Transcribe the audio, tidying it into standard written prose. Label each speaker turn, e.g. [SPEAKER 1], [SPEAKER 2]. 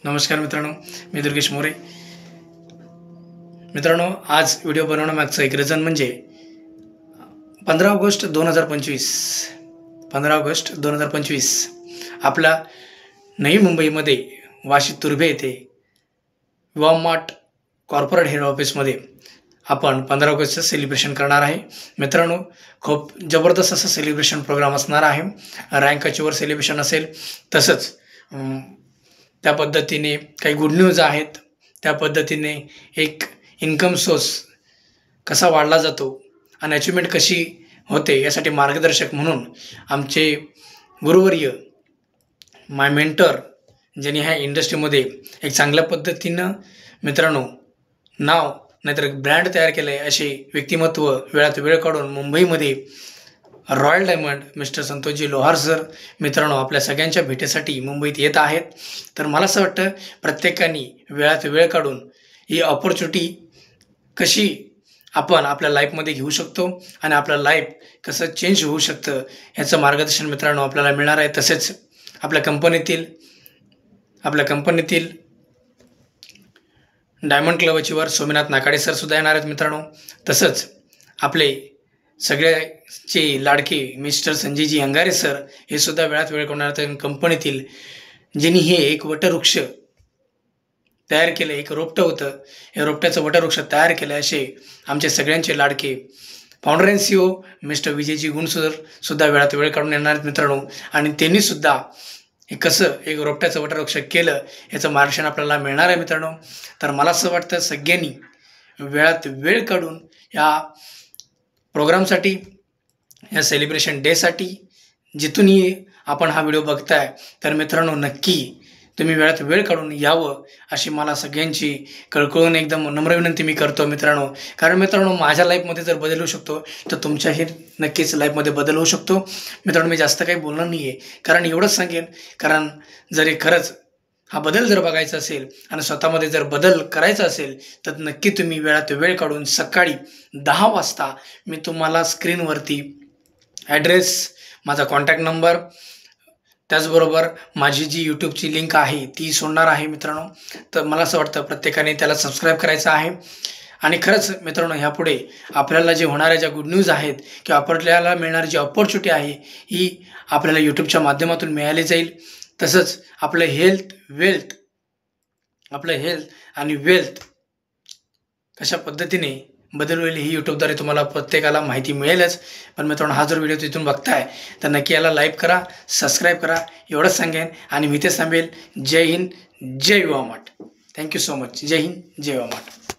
[SPEAKER 1] नमस्कार मित्रांनो, मी दुर्गेश मोरे. मित्रांनो, आज व्हिडिओ बनवण्यामागचं एक रिझन म्हणजे 15 ऑगस्ट 2025 आपला नवी मुंबईमध्ये वाशी तुर्भे येथे वॉमार्ट कॉर्पोरेट हेड ऑफिसमध्ये आपण 15 ऑगस्टचं सेलिब्रेशन करणार आहे. मित्रांनो, खूप जबरदस्त असं सेलिब्रेशन प्रोग्राम असणार आहे. रँकाचीवर सेलिब्रेशन असेल, तसंच त्या पद्धतीने काही गुड न्यूज आहेत. त्या पद्धतीने एक इन्कम सोर्स कसा वाढला जातो आणि अचिव्हमेंट कशी होते यासाठी मार्गदर्शक म्हणून आमचे गुरुवर्य, माय मेंटर, ज्यांनी ह्या इंडस्ट्रीमध्ये एक चांगल्या पद्धतीनं मित्रांनो नाव नाहीतर एक ब्रँड तयार केलं आहे, असे व्यक्तिमत्व वेळात वेळ काढून मुंबईमध्ये रॉयल डायमंड मिस्टर संतोषजी लोहार सर मित्रांनो आपल्या सगळ्यांच्या भेटीसाठी मुंबईत येत आहेत. तर मला असं वाटतं प्रत्येकाने वेळात वेळ काढून ही ऑपॉर्च्युनिटी कशी आपण आपल्या लाईफमध्ये घेऊ शकतो आणि आपलं लाईफ कसं चेंज होऊ शकतं ह्याचं मार्गदर्शन मित्रांनो आपल्याला मिळणार आहे. तसेच आपल्या कंपनीतील डायमंड क्लबची वर सोमनाथ नाकाडे सर सुद्धा येणार आहेत मित्रांनो. तसंच आपले सगळ्याचे लाडके मिस्टर संजयजी हंगारे सर हे सुद्धा वेळात वेळ काढणार आहेत. कंपनीतील ज्यांनी हे एक वटवृक्ष तयार केलं, एक रोपटं होतं, हे रोपट्याचं वटवृक्ष तयार केलं असे आमचे सगळ्यांचे लाडके founder and CEO mister Vijayji गुण सर सुद्धा वेळात वेळ काढून येणार आहेत मित्रांनो. आणि त्यांनी सुद्धा हे कसं एक रोपट्याचं वटवृक्ष केलं याचं मार्गदर्शन आपल्याला मिळणार आहे मित्रांनो. तर मला असं वाटतं सगळ्यांनी वेळात वेळ काढून या प्रोग्रामसाठी, या सेलिब्रेशन डेसाठी जिथूनही आपण हा व्हिडिओ बघताय तर मित्रांनो नक्की तुम्ही वेळात वेळ काढून यावं अशी मला सगळ्यांची कळकळून एकदम नम्र विनंती मी करतो मित्रांनो. कारण मित्रांनो माझ्या लाईफमध्ये जर बदल होऊ शकतो तर तुमच्याही नक्कीच लाईफमध्ये बदल होऊ शकतो. मित्रांनो, मी जास्त काही बोलणार नाही आहे, कारण एवढंच सांगेन, कारण जरी खरंच हा बदल जर बघायचा असेल आणि स्वतःमध्ये जर बदल करायचा असेल तर नक्की तुम्ही वेळात वेळ काढून सकाळी 10 वाजता मी तुम्हाला स्क्रीनवरती ॲड्रेस, माझा कॉन्टॅक्ट नंबर, त्याचबरोबर माझी जी यूट्यूबची लिंक आहे ती सोडणार आहे मित्रांनो. तर मला असं वाटतं प्रत्येकाने त्याला सबस्क्राईब करायचं आहे. आणि खरंच मित्रांनो, ह्यापुढे आपल्याला जे होणाऱ्या ज्या गुड न्यूज आहेत किंवा आपल्याला मिळणारी जी ऑपॉर्च्युनिटी आहे ही आपल्याला यूट्यूबच्या माध्यमातून मिळाली जाईल. तसंच आपलं हेल्थ आणि वेल्थ कशा पद्धतीने बदल होईल ही यूट्यूबद्वारे तुम्हाला प्रत्येकाला माहिती मिळेलच. पण मित्रांनो, हा जर व्हिडिओ तिथून बघताय तर नक्की याला लाईक करा, सबस्क्राईब करा, एवढंच सांगेन आणि मी ते सांगेल. जय हिंद, जय वॉमार्ट. Thank you so much. जय हिंद, जय वॉमार्ट.